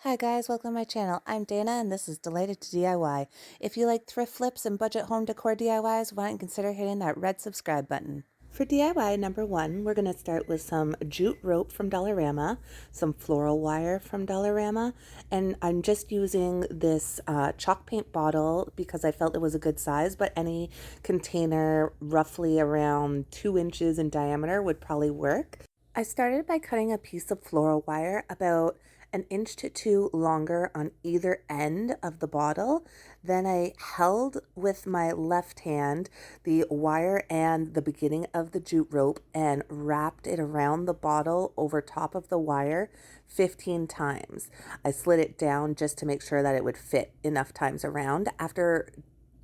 Hi guys, welcome to my channel. I'm Dana and this is Delighted to DIY. If you like thrift flips and budget home decor DIYs, why don't you consider hitting that red subscribe button. For DIY number one, we're going to start with some jute rope from Dollarama, some floral wire from Dollarama, and I'm just using this chalk paint bottle because I felt it was a good size, but any container roughly around 2 inches in diameter would probably work. I started by cutting a piece of floral wire about 1 to 2 inches longer on either end of the bottle. Then I held with my left hand the wire and the beginning of the jute rope and wrapped it around the bottle over top of the wire 15 times. I slid it down just to make sure that it would fit enough times around. After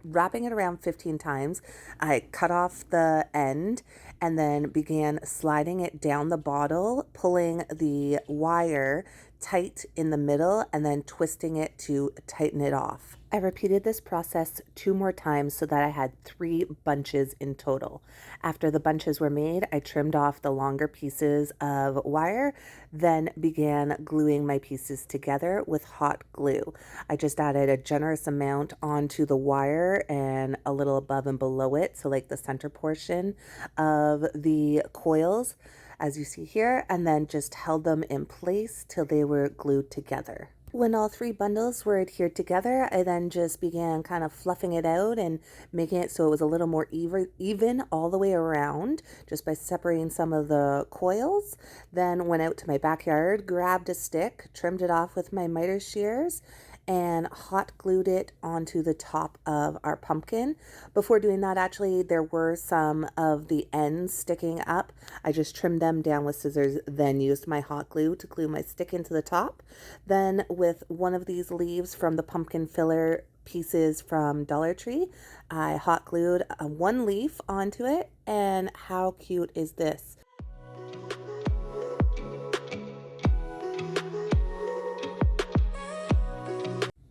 wrapping it around 15 times, I cut off the end and then began sliding it down the bottle, pulling the wire tight in the middle and then twisting it to tighten it off. I repeated this process 2 more times so that I had 3 bunches in total. After the bunches were made, I trimmed off the longer pieces of wire, then began gluing my pieces together with hot glue. I just added a generous amount onto the wire and a little above and below it, so like the center portion of the coils, as you see here, and then just held them in place till they were glued together. When all 3 bundles were adhered together, I then just began kind of fluffing it out and making it so it was a little more even all the way around, just by separating some of the coils. Then went out to my backyard, grabbed a stick, trimmed it off with my miter shears, and hot glued it onto the top of our pumpkin. Before doing that, actually, there were some of the ends sticking up. I just trimmed them down with scissors, then used my hot glue to glue my stick into the top. Then with one of these leaves from the pumpkin filler pieces from Dollartree, I hot glued one leaf onto it, and how cute is this?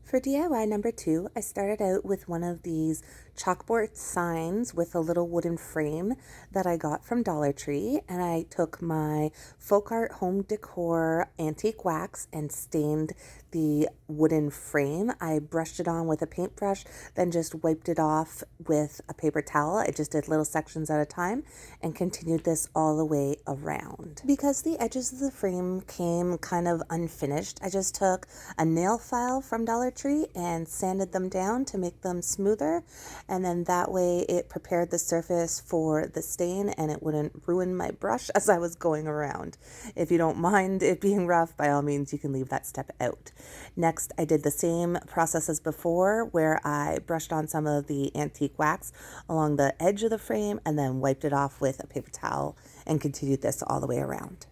For DIY number 2, I started out with one of these chalkboard signs with a little wooden frame that I got from Dollar Tree, and I took my folk art home decor antique wax and stained the wooden frame. I brushed it on with a paintbrush, then just wiped it off with a paper towel. I just did little sections at a time and continued this all the way around. Because the edges of the frame came kind of unfinished, I just took a nail file from Dollar Tree and sanded them down to make them smoother, and then that way it prepared the surface for the stain and it wouldn't ruin my brush as I was going around. If you don't mind it being rough, by all means you can leave that step out. Next, I did the same process as before, where I brushed on some of the antique wax along the edge of the frame and then wiped it off with a paper towel and continued this all the way around.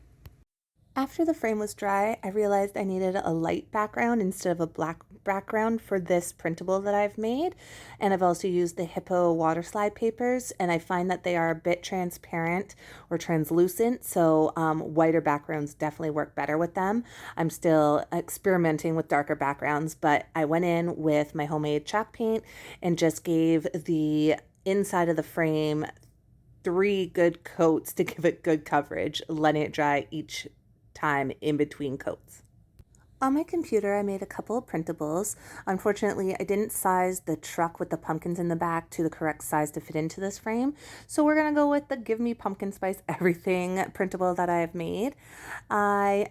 After the frame was dry, I realized I needed a light background instead of a black background for this printable that I've made. And I've also used the Hippo water slide papers, and I find that they are a bit transparent or translucent, so whiter backgrounds definitely work better with them. I'm still experimenting with darker backgrounds, but I went in with my homemade chalk paint and just gave the inside of the frame 3 good coats to give it good coverage, letting it dry each time in between coats. On my computer, I made a couple of printables. Unfortunately, I didn't size the truck with the pumpkins in the back to the correct size to fit into this frame, so we're gonna go with the Give Me Pumpkin Spice Everything printable that I have made. I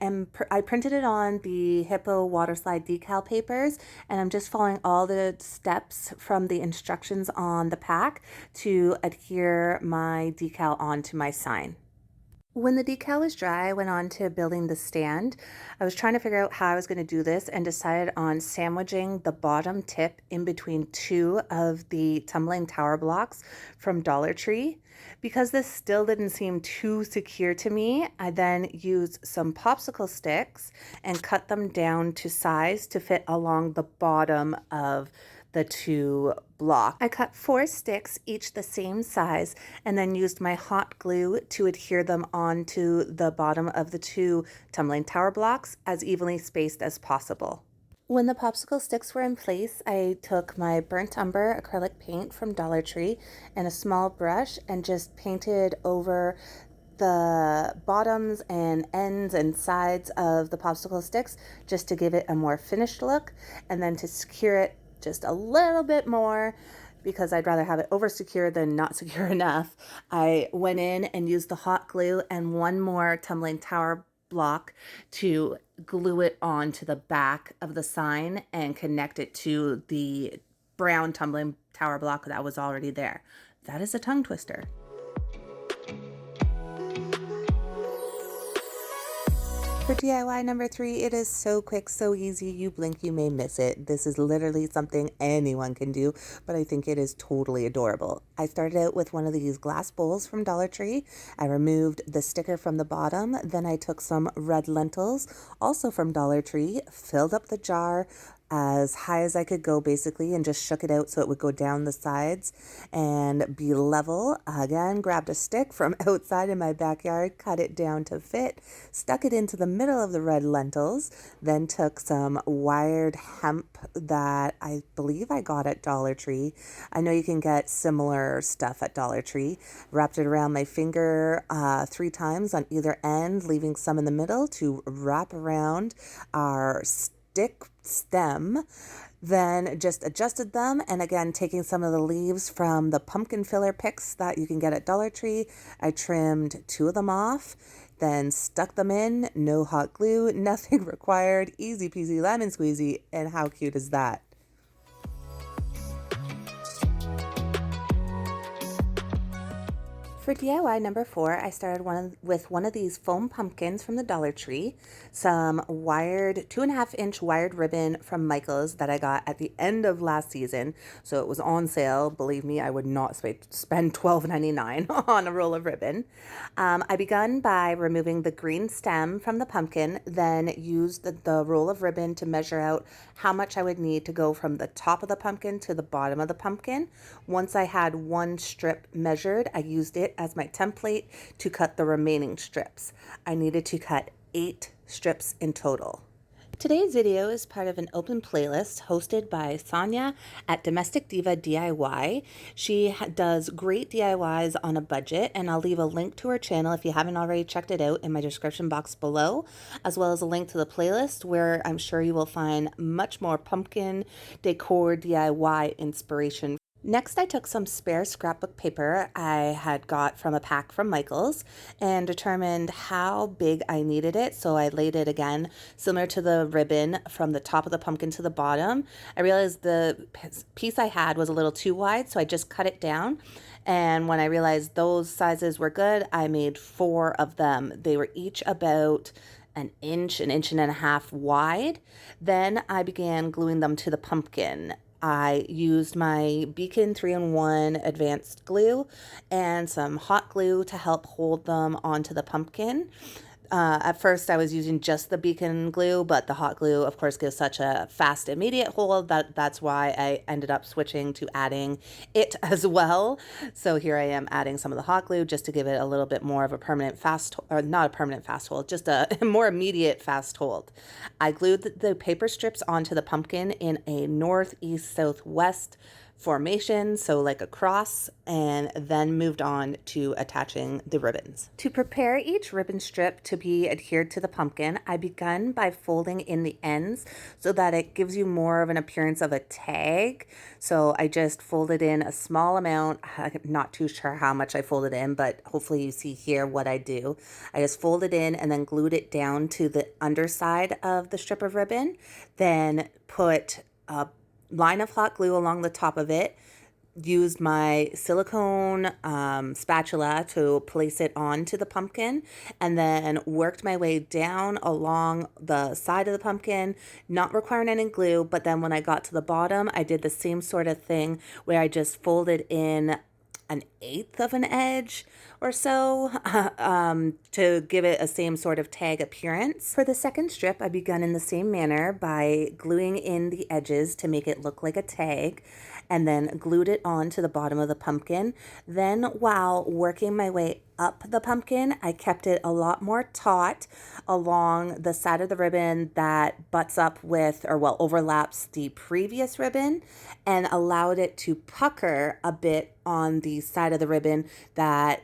printed it on the Hippo water slide decal papers, and I'm just following all the steps from the instructions on the pack to adhere my decal onto my sign. When the decal was dry, I went on to building the stand. I was trying to figure out how I was going to do this and decided on sandwiching the bottom tip in between 2 of the tumbling tower blocks from Dollar Tree. Because this still didn't seem too secure to me, I then used some popsicle sticks and cut them down to size to fit along the bottom of the 2 blocks. I cut 4 sticks, each the same size, and then used my hot glue to adhere them onto the bottom of the 2 tumbling tower blocks as evenly spaced as possible. When the popsicle sticks were in place, I took my burnt umber acrylic paint from Dollar Tree and a small brush and just painted over the bottoms and ends and sides of the popsicle sticks just to give it a more finished look, and then to secure it just a little bit more, because I'd rather have it over secure than not secure enough, I went in and used the hot glue and one more tumbling tower block to glue it onto the back of the sign and connect it to the brown tumbling tower block that was already there. That is a tongue twister. For DIY number 3, it is so quick, so easy, you blink, you may miss it. This is literally something anyone can do, but I think it is totally adorable. I started out with one of these glass bowls from Dollartree. I removed the sticker from the bottom. Then I took some red lentils, also from Dollartree, filled up the jar as high as I could go basically, and just shook it out so it would go down the sides and be level. Again, grabbed a stick from outside in my backyard, cut it down to fit, stuck it into the middle of the red lentils, then took some wired hemp that I believe I got at Dollar Tree. I know you can get similar stuff at Dollar Tree. Wrapped it around my finger 3 times on either end, leaving some in the middle to wrap around our stick stem, then just adjusted them, and again taking some of the leaves from the pumpkin filler picks that you can get at Dollar Tree, I trimmed 2 of them off, then stuck them in, no hot glue, nothing required, easy peasy lemon squeezy, and how cute is that? For DIY number 4, I started with one of these foam pumpkins from the Dollar Tree, some wired 2.5-inch wired ribbon from Michael's that I got at the end of last season, so it was on sale. Believe me, I would not spend $12.99 on a roll of ribbon. I begun by removing the green stem from the pumpkin, then used the roll of ribbon to measure out how much I would need to go from the top of the pumpkin to the bottom of the pumpkin. Once I had one strip measured, I used it as my template to cut the remaining strips. I needed to cut 8 strips in total. Today's video is part of an open playlist hosted by Sonia at Domestic Diva DIY. She does great DIYs on a budget, and I'll leave a link to her channel if you haven't already checked it out in my description box below, as well as a link to the playlist where I'm sure you will find much more pumpkin decor DIY inspiration. Next, I took some spare scrapbook paper I had got from a pack from Michael's and determined how big I needed it. So I laid it again, similar to the ribbon, from the top of the pumpkin to the bottom. I realized the piece I had was a little too wide, so I just cut it down. And when I realized those sizes were good, I made 4 of them. They were each about an inch and a half wide. Then I began gluing them to the pumpkin. I used my Beacon 3-in-1 advanced glue and some hot glue to help hold them onto the pumpkin. At first I was using just the Beacon glue, but the hot glue of course gives such a fast immediate hold that's why I ended up switching to adding it as well. So here I am adding some of the hot glue just to give it a little bit more of a permanent fast, or not a permanent fast hold, just a more immediate fast hold. I glued the paper strips onto the pumpkin in a northeast southwest formation, so like a cross, and then moved on to attaching the ribbons. To prepare each ribbon strip to be adhered to the pumpkin, I begun by folding in the ends so that it gives you more of an appearance of a tag. So I just folded in a small amount. I'm not too sure how much I folded in, but hopefully you see here what I do. I just folded in and then glued it down to the underside of the strip of ribbon, then put a line of hot glue along the top of it, used my silicone spatula to place it onto the pumpkin, and then worked my way down along the side of the pumpkin, not requiring any glue. But then when I got to the bottom, I did the same sort of thing where I just folded in 1/8 of an edge or so to give it a same sort of tag appearance. For the second strip, I begun in the same manner by gluing in the edges to make it look like a tag, and then glued it onto the bottom of the pumpkin. Then while working my way up the pumpkin, I kept it a lot more taut along the side of the ribbon that butts up with, or well, overlaps the previous ribbon, and allowed it to pucker a bit on the side of the ribbon that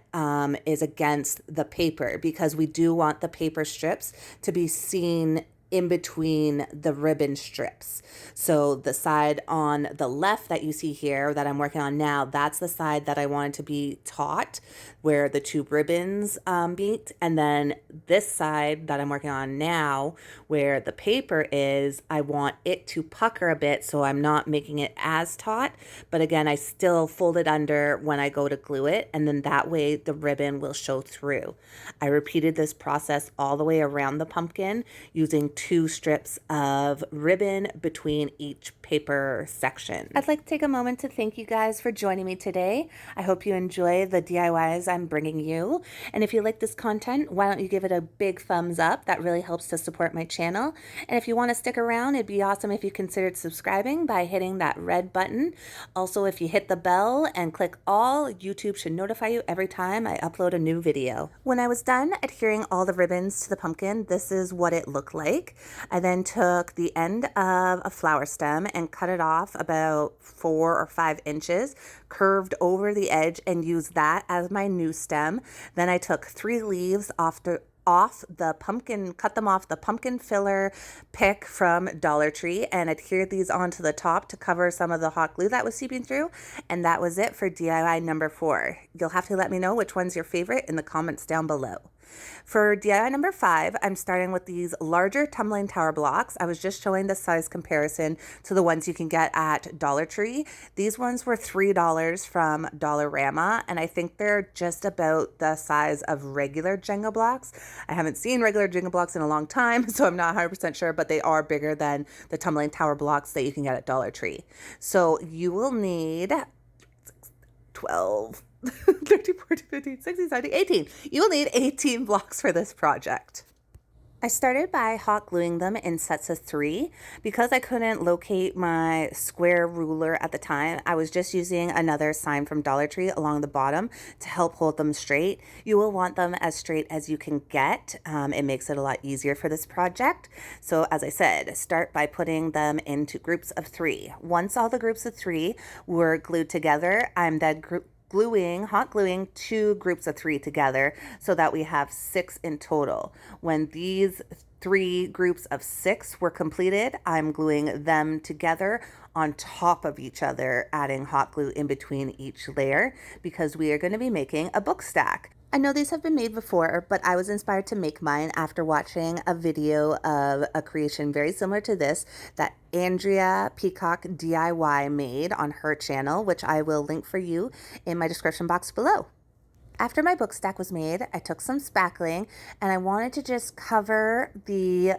is against the paper, because we do want the paper strips to be seen in between the ribbon strips. So the side on the left that you see here that I'm working on now, that's the side that I wanted to be taut, where the two ribbons meet. And then this side that I'm working on now, where the paper is, I want it to pucker a bit, so I'm not making it as taut. But again, I still fold it under when I go to glue it, and then that way the ribbon will show through. I repeated this process all the way around the pumpkin using 2 strips of ribbon between each paper section. I'd like to take a moment to thank you guys for joining me today. I hope you enjoy the DIYs I'm bringing you. And if you like this content, why don't you give it a big thumbs up? That really helps to support my channel. And if you want to stick around, it'd be awesome if you considered subscribing by hitting that red button. Also, if you hit the bell and click all, YouTube should notify you every time I upload a new video. When I was done adhering all the ribbons to the pumpkin, this is what it looked like. I then took the end of a flower stem and cut it off about 4 or 5 inches, curved over the edge, and used that as my new stem. Then I took 3 leaves off the pumpkin, cut them off the pumpkin filler pick from Dollartree, and adhered these onto the top to cover some of the hot glue that was seeping through. And that was it for DIY number 4. You'll have to let me know which one's your favorite in the comments down below. For DIY number 5, I'm starting with these larger tumbling tower blocks. I was just showing the size comparison to the ones you can get at Dollar Tree. These ones were $3 from Dollarama, and I think they're just about the size of regular Jenga blocks. I haven't seen regular Jenga blocks in a long time, so I'm not 100% sure, but they are bigger than the tumbling tower blocks that you can get at Dollar Tree. So you will need 12, 13, 14, 15, 16, 17, 18. You will need 18 blocks for this project. I started by hot gluing them in sets of 3. Because I couldn't locate my square ruler at the time, I was just using another sign from Dollar Tree along the bottom to help hold them straight. You will want them as straight as you can get. It makes it a lot easier for this project. So as I said, start by putting them into groups of 3. Once all the groups of 3 were glued together, I'm then hot gluing 2 groups of 3 together so that we have 6 in total. When these 3 groups of 6 were completed, I'm gluing them together on top of each other, adding hot glue in between each layer, because we are going to be making a book stack. I know these have been made before, but I was inspired to make mine after watching a video of a creation very similar to this that Andrea Peacock DIY made on her channel, which I will link for you in my description box below. After my book stack was made, I took some spackling and I wanted to just cover the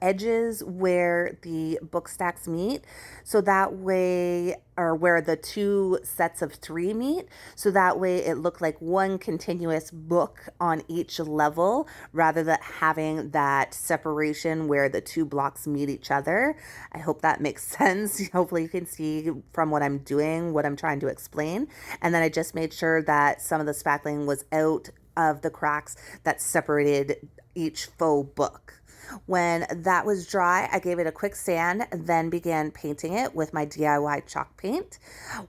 edges where the book stacks meet, so that way, or where the 2 sets of 3 meet, so that way it looked like one continuous book on each level rather than having that separation where the 2 blocks meet each other. I hope that makes sense. Hopefully you can see from what I'm doing, what I'm trying to explain. And then I just made sure that some of the spackling was out of the cracks that separated each faux book. When that was dry, I gave it a quick sand, then began painting it with my DIY chalk paint.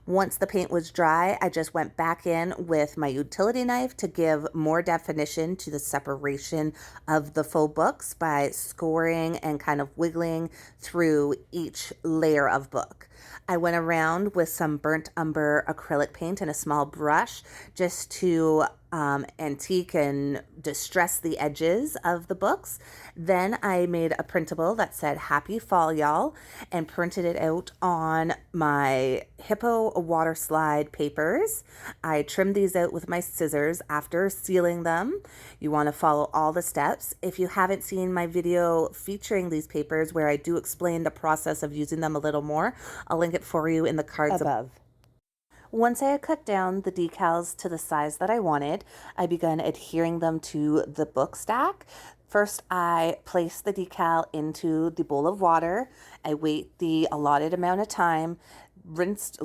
Once the paint was dry, I just went back in with my utility knife to give more definition to the separation of the faux books by scoring and kind of wiggling through each layer of book. I went around with some burnt umber acrylic paint and a small brush just to antique and distress the edges of the books. Then I made a printable that said "Happy Fall, Y'all," and printed it out on my Hippo water slide papers. I trimmed these out with my scissors after sealing them. You want to follow all the steps. If you haven't seen my video featuring these papers where I do explain the process of using them a little more, I'll link it for you in the cards above. Once I had cut down the decals to the size that I wanted, I began adhering them to the book stack. First, I place the decal into the bowl of water. I wait the allotted amount of time, rinsed,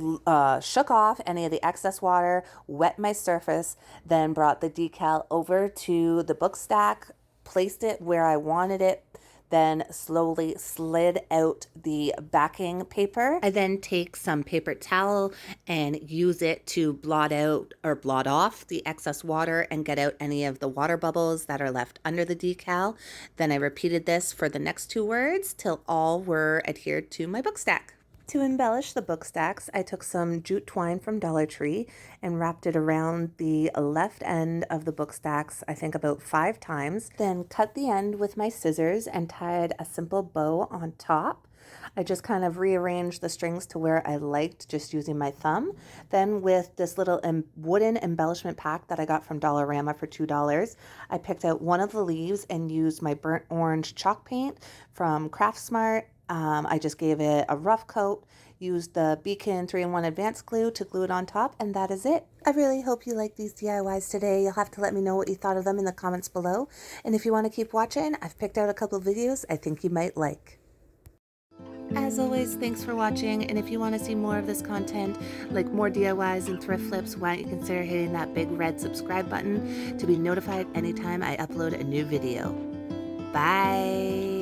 shook off any of the excess water, wet my surface, then brought the decal over to the book stack, placed it where I wanted it, then slowly slid out the backing paper. I then take some paper towel and use it to blot out or blot off the excess water and get out any of the water bubbles that are left under the decal. Then I repeated this for the next 2 words till all were adhered to my book stack. To embellish the book stacks, I took some jute twine from Dollar Tree and wrapped it around the left end of the book stacks, I think about 5 times. Then cut the end with my scissors and tied a simple bow on top. I just kind of rearranged the strings to where I liked, just using my thumb. Then with this little wooden embellishment pack that I got from Dollarama for $2, I picked out one of the leaves and used my burnt orange chalk paint from Craft Smart. I just gave it a rough coat, used the Beacon 3-in-1 Advanced Glue to glue it on top, and that is it. I really hope you like these DIYs today. You'll have to let me know what you thought of them in the comments below. And if you want to keep watching, I've picked out a couple videos I think you might like. As always, thanks for watching, and if you want to see more of this content, like more DIYs and thrift flips, why don't you consider hitting that big red subscribe button to be notified anytime I upload a new video. Bye!